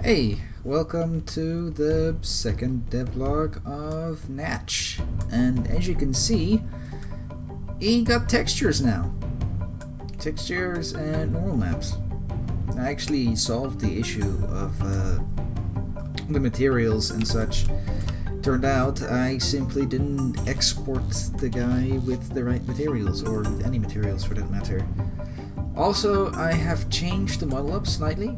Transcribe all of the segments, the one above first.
Hey, welcome to the second devlog of Nach. And as you can see, he got textures now. Textures and normal maps. I actually solved the issue of the materials and such. Turned out I simply didn't export the guy with the right materials, or any materials for that matter. Also, I have changed the model up slightly.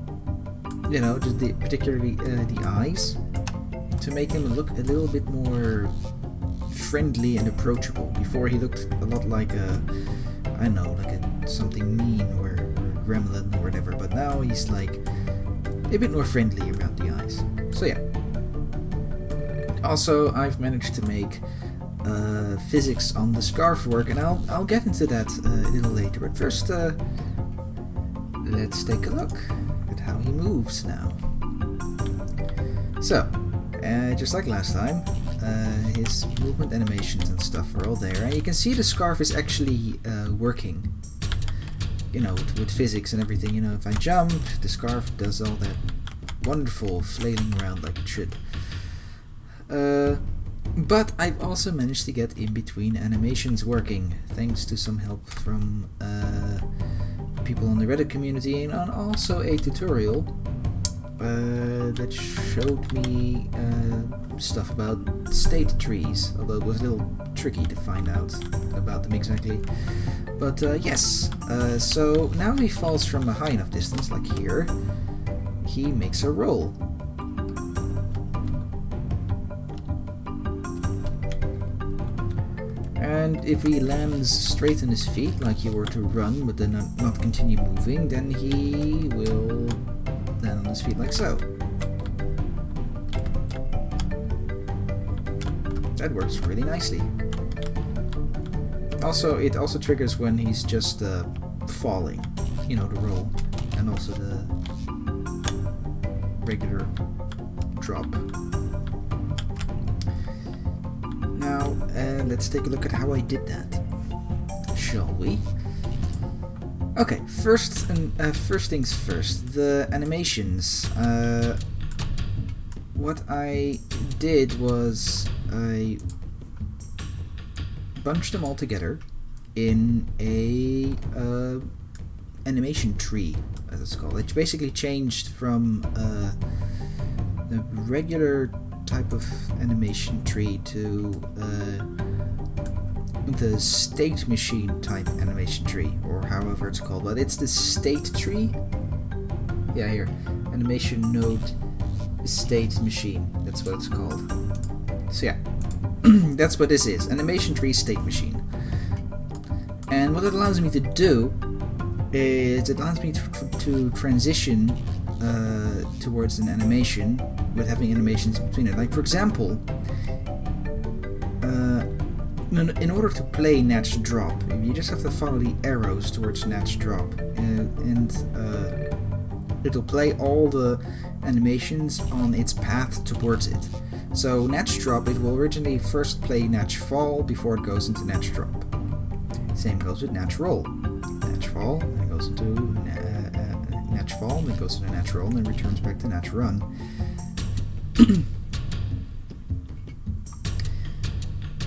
You know, just particularly the eyes, to make him look a little bit more friendly and approachable. Before he looked a lot like I don't know, like something mean or a gremlin or whatever, but now he's like a bit more friendly around the eyes. So yeah. Also, I've managed to make physics on the scarf work, and I'll get into that a little later. But first, let's take a look at how he moves now. So, just like last time, his movement animations and stuff are all there, and you can see the scarf is actually working. You know, with physics and everything. You know, if I jump, the scarf does all that wonderful flailing around like it should. But I've also managed to get in between animations working, thanks to some help from people on the Reddit community, and also a tutorial that showed me stuff about state trees, although it was a little tricky to find out about them exactly. But yes, so now if he falls from a high enough distance, like here, he makes a roll. And if he lands straight on his feet, like he were to run but then not continue moving, then he will land on his feet like so. That works really nicely. Also, it also triggers when he's just falling, you know, the roll, and also the regular drop. Now, let's take a look at how I did that, shall we? Okay, first things first, the animations. What I did was I bunched them all together in a animation tree, as it's called. It basically changed from the regular type of animation tree to the state machine type animation tree, or however it's called, but it's the state tree. Yeah, here, animation node state machine, that's what it's called. So yeah, that's what this is, animation tree state machine. And what it allows me to do is it allows me to transition towards an animation with having animations in between it. Like, for example, in order to play Nach drop, you just have to follow the arrows towards Nach drop, and it'll play all the animations on its path towards it. So Nach drop, it will originally first play Nach fall before it goes into Nach drop. Same goes with Nach roll. Nach fall, then it goes into Nach fall, then it goes into Nach roll, and then returns back to Nach run.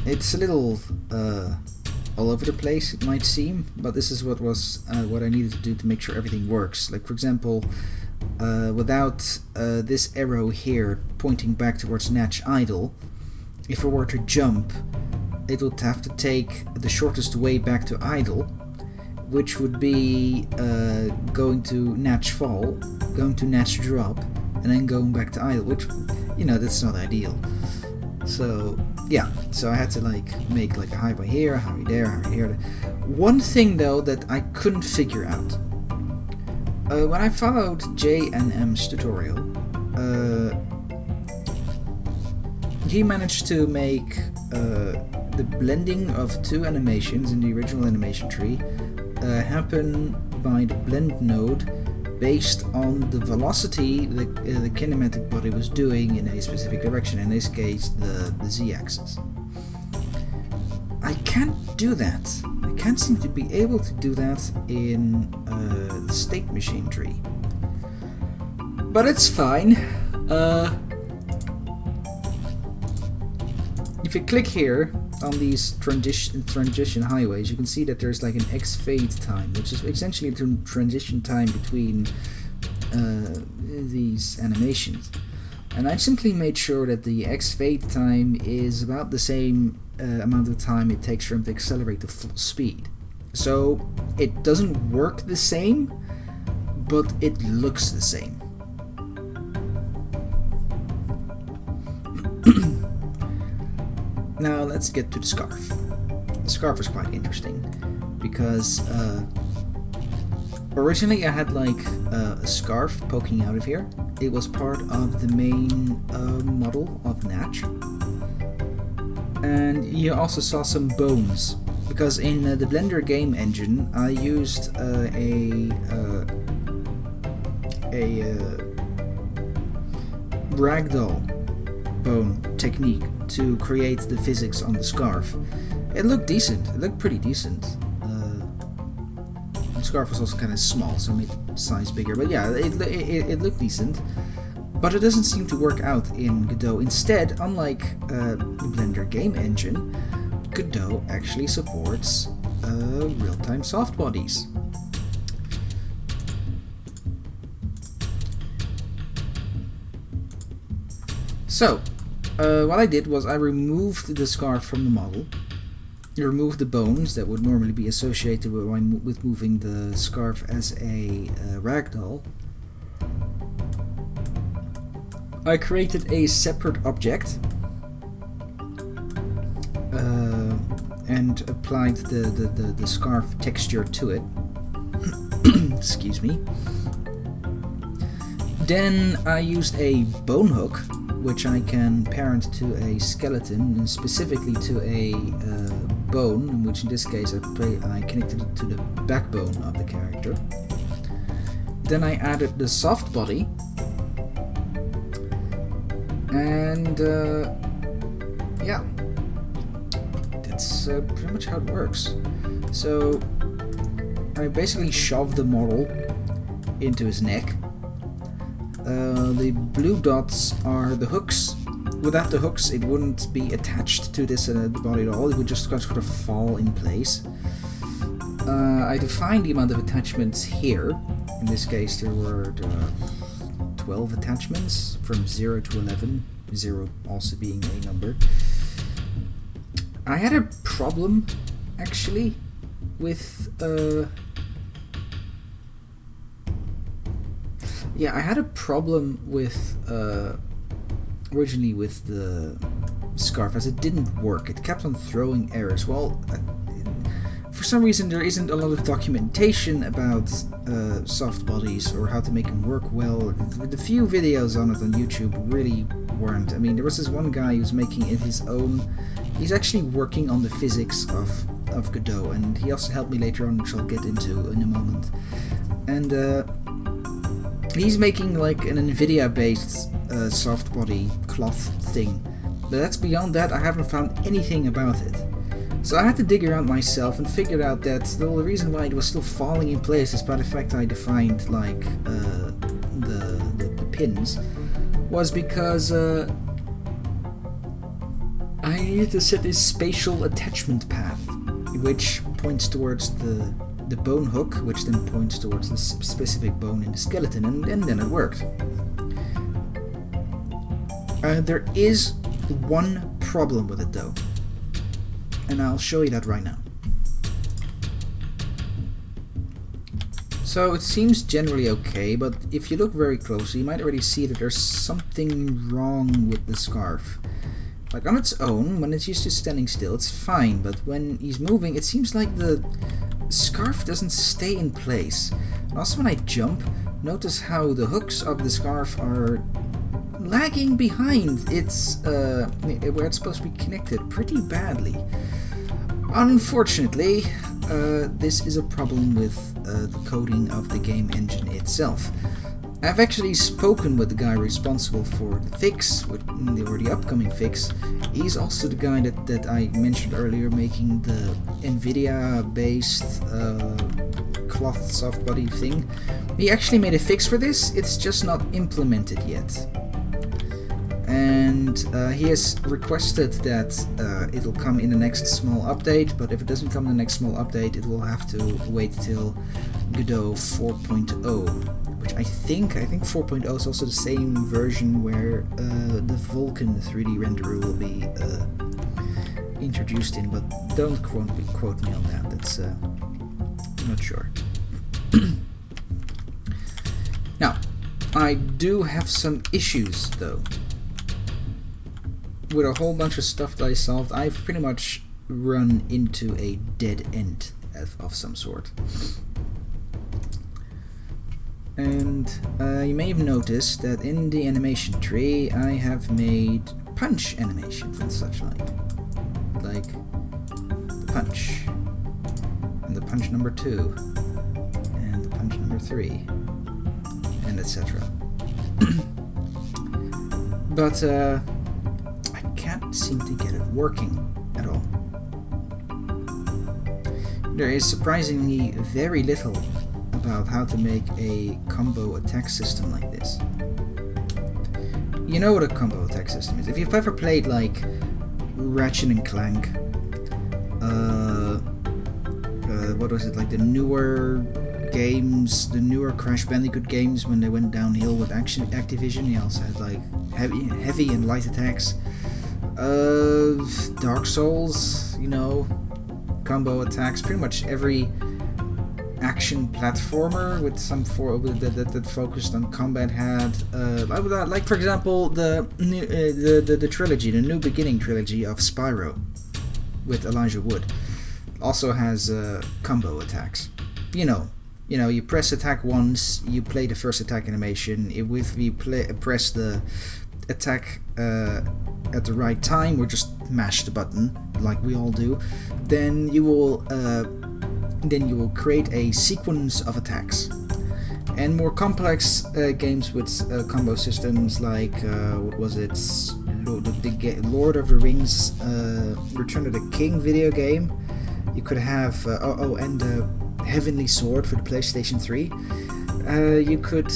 It's a little all over the place, it might seem, but this is what I needed to do to make sure everything works. Like, for example, without this arrow here pointing back towards Nach idle, if I were to jump, it would have to take the shortest way back to idle, which would be going to Nach fall, going to Nach drop, and then going back to idle, which, you know, that's not ideal. So yeah, so I had to like make like a highway here, a highway there, a highway here. One thing though that I couldn't figure out, when I followed JNM's tutorial, he managed to make the blending of two animations in the original animation tree happen by the blend node based on the velocity the kinematic body was doing in a specific direction, in this case the z-axis. I can't do that. I can't seem to be able to do that in the state machine tree. But it's fine. If you click here on these transition highways, you can see that there's like an X fade time, which is essentially the transition time between these animations. And I simply made sure that the X fade time is about the same amount of time it takes for him to accelerate to full speed. So it doesn't work the same, but it looks the same. Now let's get to the scarf. The scarf is quite interesting because originally I had like a scarf poking out of here. It was part of the main model of Nach. And you also saw some bones, because in the Blender game engine I used a ragdoll bone technique to create the physics on the scarf. It looked decent. It looked pretty decent. The scarf was also kind of small, so I made the size bigger. But yeah, it looked decent. But it doesn't seem to work out in Godot. Instead, unlike the Blender game engine, Godot actually supports real-time soft bodies. So, what I did was I removed the scarf from the model, removed the bones that would normally be associated with moving the scarf as a ragdoll. I created a separate object and applied the scarf texture to it. Excuse me. Then I used a bone hook, which I can parent to a skeleton, and specifically to a bone, which in this case I connected it to the backbone of the character. Then I added the soft body, and yeah, that's pretty much how it works. So I basically shoved the model into his neck. The blue dots are the hooks. Without the hooks, it wouldn't be attached to this body at all. It would just sort of fall in place. I defined the amount of attachments here. In this case, there were 12 attachments from 0 to 11, 0 also being a number. I had a problem, actually, with yeah, I had a problem with originally with the scarf, as it didn't work. It kept on throwing errors. Well, for some reason there isn't a lot of documentation about soft bodies or how to make them work well. The few videos on it on YouTube really weren't. I mean, there was this one guy who's making it his own. He's actually working on the physics of Godot, and he also helped me later on, which I'll get into in a moment. And he's making like an NVIDIA-based soft body cloth thing, but that's beyond that. I haven't found anything about it. So I had to dig around myself and figured out that the reason why it was still falling in place, despite the fact I defined like the pins, was because I needed to set this spatial attachment path, which points towards the bone hook, which then points towards the specific bone in the skeleton, and then it worked. There is one problem with it though, and I'll show you that right now. So it seems generally okay, but if you look very closely, you might already see that there's something wrong with the scarf. Like on its own, when it's used to standing still, it's fine, but when he's moving, it seems like the scarf doesn't stay in place. And also when I jump, notice how the hooks of the scarf are lagging behind its where it's supposed to be connected pretty badly. Unfortunately, this is a problem with the coding of the game engine itself. I've actually spoken with the guy responsible for the fix, or the upcoming fix. He's also the guy that I mentioned earlier, making the NVIDIA-based cloth soft body thing. He actually made a fix for this, it's just not implemented yet. And he has requested that it'll come in the next small update, but if it doesn't come in the next small update, it will have to wait till Godot 4.0. Which I think 4.0 is also the same version where the Vulkan 3D renderer will be introduced in, but don't quote me on that, that's I'm not sure. Now, I do have some issues though. With a whole bunch of stuff that I solved, I've pretty much run into a dead end of some sort. And you may have noticed that in the animation tree I have made punch animations and such like the punch, and the punch number 2, and the punch number 3, and etc. But I can't seem to get it working at all. There is surprisingly very little about how to make a combo attack system like this. You know what a combo attack system is. If you've ever played like Ratchet and Clank, what was it, like the newer games, the newer Crash Bandicoot games when they went downhill with Activision, they also had like heavy and light attacks. Dark Souls, you know, combo attacks, pretty much every action platformer with some that focused on combat had like for example the trilogy, the New Beginning trilogy of Spyro with Elijah Wood also has combo attacks. You know, you press attack once, you play the first attack animation. If you press the attack at the right time, or just mash the button like we all do, then you will create a sequence of attacks. And more complex games with combo systems like what was it, Lord of the Rings, Return of the King video game. You could have and Heavenly Sword for the PlayStation 3. You could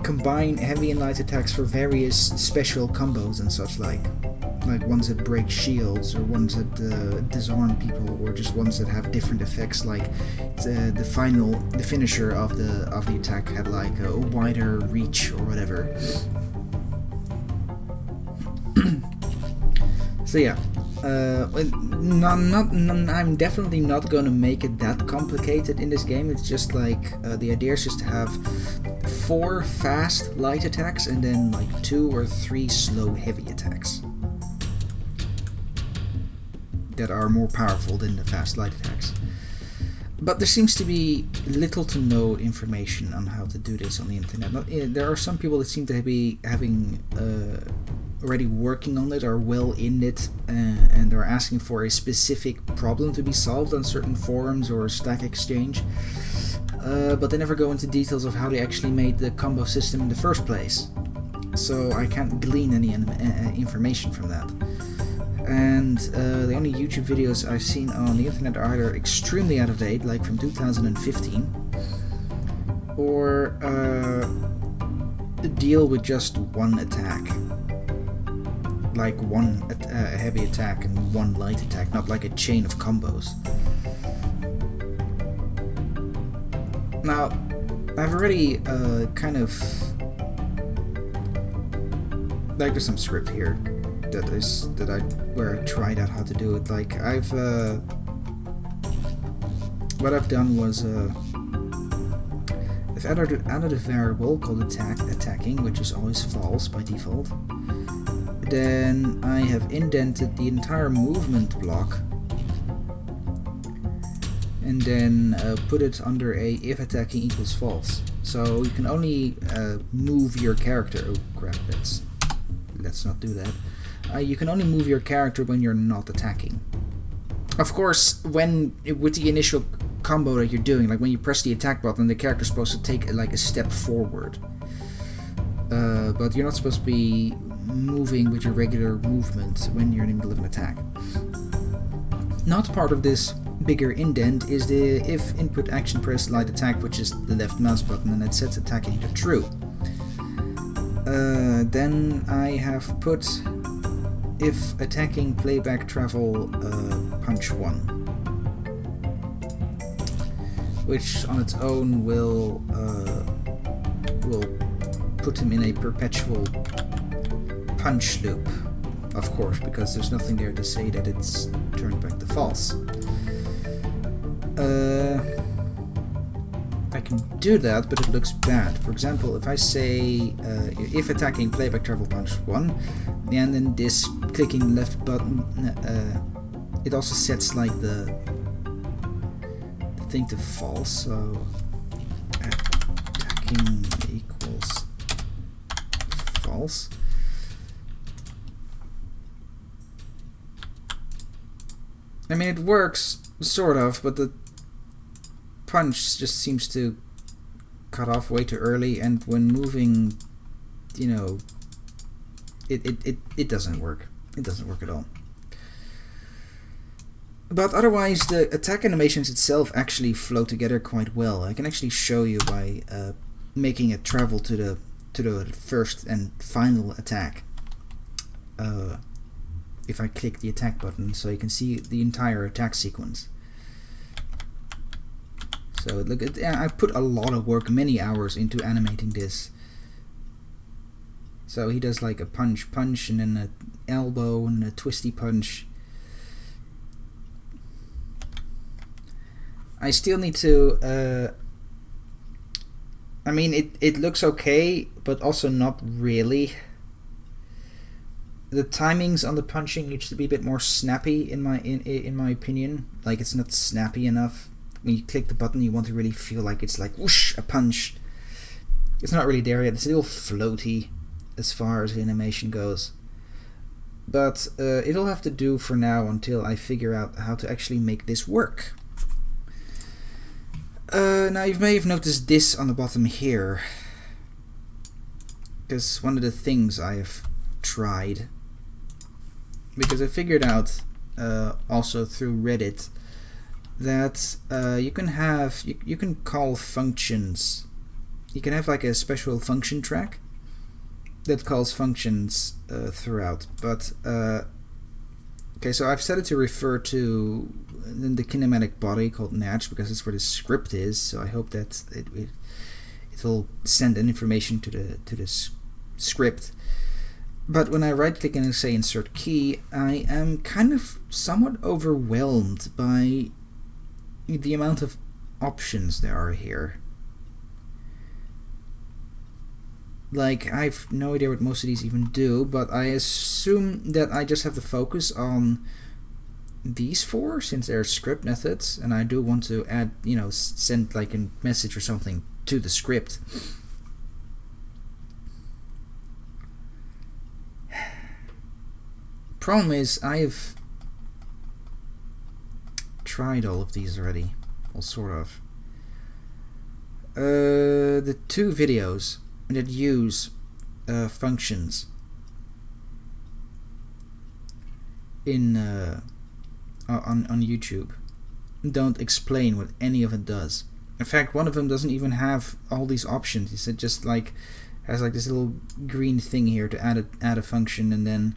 combine heavy and light attacks for various special combos and such like ones that break shields, or ones that disarm people, or just ones that have different effects, like the finisher of the attack had like a wider reach or whatever. So yeah, I'm definitely not gonna make it that complicated in this game. It's just like the idea is just to have 4 fast light attacks and then like 2 or 3 slow heavy attacks that are more powerful than the fast light attacks. But there seems to be little to no information on how to do this on the internet. There are some people that seem to be having already working on it, or well in it, and are asking for a specific problem to be solved on certain forums or Stack Exchange, but they never go into details of how they actually made the combo system in the first place. So I can't glean any information from that. And the only YouTube videos I've seen on the internet are either extremely out of date, like from 2015, or deal with just one attack, like one heavy attack and one light attack, not like a chain of combos. Now, I've already kind of, like, there's some script here where I tried out how to do it. Like what I've done was I've added a variable called attacking, which is always false by default. Then I have indented the entire movement block, and then put it under a if attacking equals false. So you can only move your character. Oh crap! Let's not do that. You can only move your character when you're not attacking. Of course, with the initial combo that you're doing. Like when you press the attack button, the character's supposed to take like a step forward. But you're not supposed to be moving with your regular movement when you're in the middle of an attack. Not part of this bigger indent is the if input action press light attack, which is the left mouse button, and it sets attacking to true. Then I have put if attacking playback travel punch 1, which on its own will put him in a perpetual punch loop, of course, because there's nothing there to say that it's turned back to false. I can do that, but it looks bad. For example, if I say if attacking playback travel punch 1, and then this clicking left button, it also sets like the thing to false, so attacking equals false. I mean, it works, sort of, but the punch just seems to cut off way too early, and when moving, you know, it doesn't work. It doesn't work at all. But otherwise, the attack animations itself actually flow together quite well. I can actually show you by making it travel to the first and final attack. If I click the attack button, so you can see the entire attack sequence. So look, I put a lot of work, many hours into animating this. So he does like a punch, and then an elbow, and a twisty punch. I still need to, I mean, it looks okay, but also not really. The timings on the punching needs to be a bit more snappy in my opinion. Like, it's not snappy enough. When you click the button, you want to really feel like it's like whoosh, a punch. It's not really there yet. It's a little floaty as far as the animation goes. But it'll have to do for now until I figure out how to actually make this work. Now you may have noticed this on the bottom here, because one of the things I have tried, because I figured out also through Reddit that you can call functions. You can have like a special function track that calls functions throughout. But okay, so I've set it to refer to the kinematic body called Nach, because that's where the script is. So I hope that it'll send an information to the script. But when I right click and say insert key, I am kind of somewhat overwhelmed by the amount of options there are here. Like, I have no idea what most of these even do, but I assume that I just have to focus on these 4 since they're script methods, and I do want to add, you know, send like a message or something to the script. Problem is, I've tried all of these already. Well, sort of. The 2 videos that use functions in on YouTube don't explain what any of it does. In fact, one of them doesn't even have all these options. He said just like has like this little green thing here to add a function, and then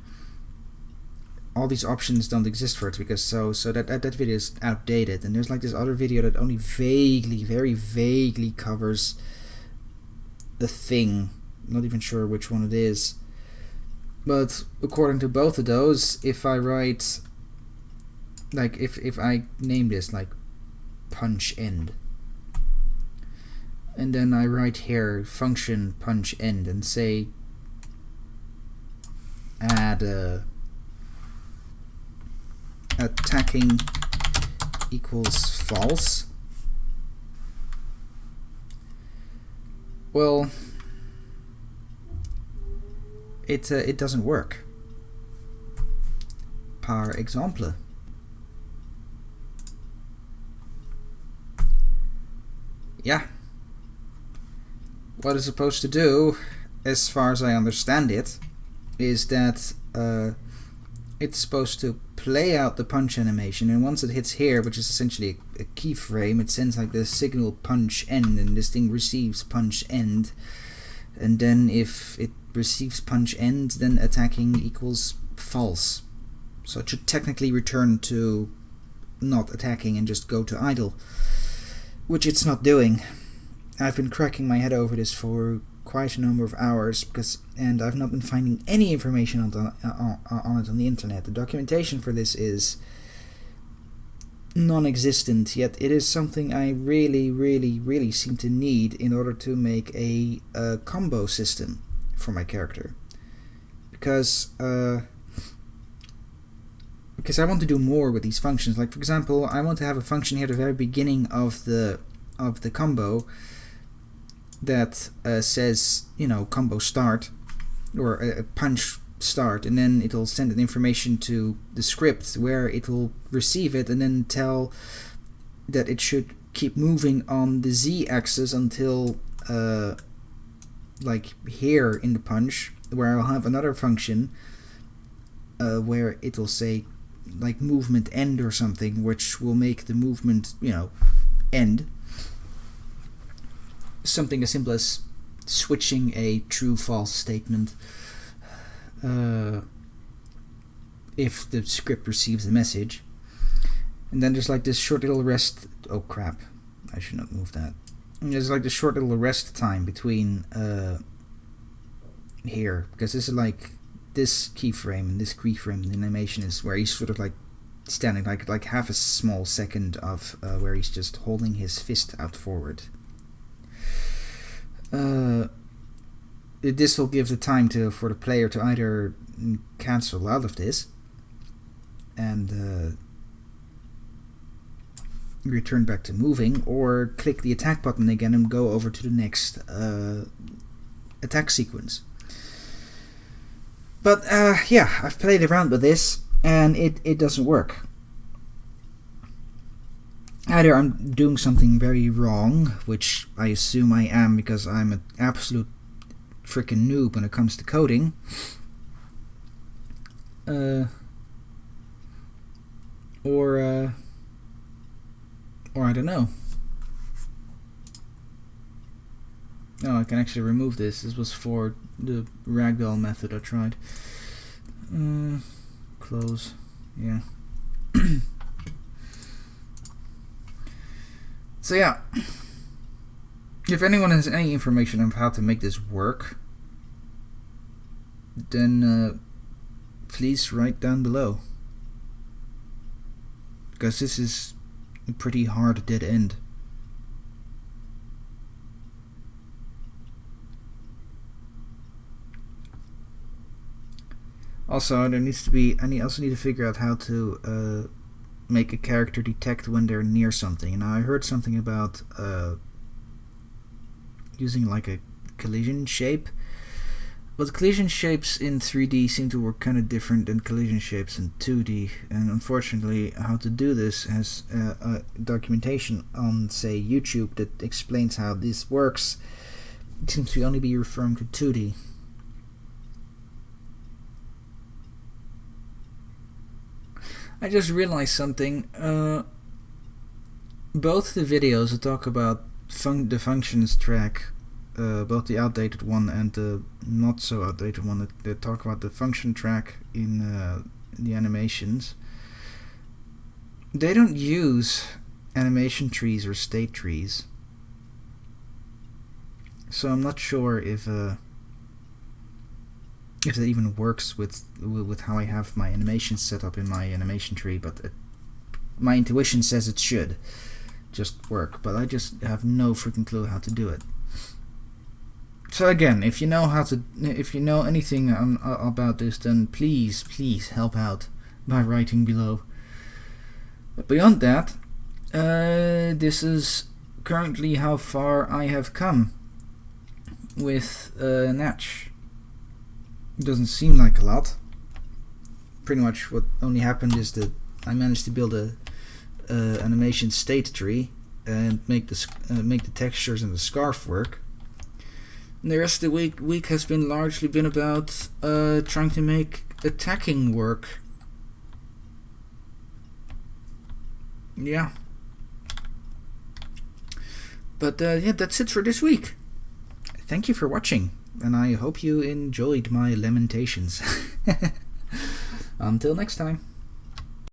all these options don't exist for it, because so that video is outdated. And there's like this other video that only vaguely, very vaguely covers the thing. I'm not even sure which one it is, but according to both of those, if I write like if I name this like punch end, and then I write here function punch end and say add attacking equals false, well, it doesn't work. Par exemple. yeah, what it's supposed to do, as far as I understand it, is that it's supposed to play out the punch animation, and once it hits here, which is essentially a keyframe, it sends like the signal punch end, and this thing receives punch end, and then if it receives punch end, then attacking equals false. So it should technically return to not attacking and just go to idle, which it's not doing. I've been cracking my head over this for quite a number of hours, and I've not been finding any information on it on the internet. The documentation for this is non-existent, yet it is something I really seem to need in order to make a combo system for my character, because I want to do more with these functions. Like, for example, I want to have a function here at the very beginning of the combo that says, combo start, or a punch start, and then it'll send an information to the script where it will receive it and then tell that it should keep moving on the z-axis until like here in the punch, where I'll have another function where it'll say like movement end or something, which will make the movement end. Something as simple as switching a true-false statement if the script receives the message. And then there's like this short little rest. Oh crap, I should not move that. And there's like this short little rest time between here, because this is like this keyframe, and this keyframe in the animation is where he's sort of like standing like half a small second of where he's just holding his fist out forward. This will give the time for the player to either cancel out of this and return back to moving, or click the attack button again and go over to the next attack sequence. But yeah, I've played around with this and it doesn't work. Either I'm doing something very wrong, which I assume I am because I'm an absolute freaking noob when it comes to coding, or I don't know. Oh, I can actually remove this. This was for the ragdoll method I tried. Close. Yeah. So yeah, if anyone has any information on how to make this work, then please write down below, because this is a pretty hard dead end. Also, I also need to figure out how to make a character detect when they're near something. And I heard something about using like a collision shape, but collision shapes in 3D seem to work kind of different than collision shapes in 2D, and unfortunately how to do this has documentation on, say, YouTube that explains how this works. It seems to only be referring to 2D. I just realized something. Both the videos that talk about the functions track, both the outdated one and the not so outdated one that talk about the function track in the animations, they don't use animation trees or state trees. So I'm not sure if that even works with how I have my animations set up in my animation tree, but my intuition says it should just work, but I just have no freaking clue how to do it. So again, if you know anything about this, then please help out by writing below. But beyond that, this is currently how far I have come with Nach. It doesn't seem like a lot. Pretty much what only happened is that I managed to build a animation state tree, and make the textures and the scarf work. And the rest of the week has been largely been about trying to make attacking work. Yeah. But yeah, that's it for this week. Thank you for watching, and I hope you enjoyed my lamentations. Until next time.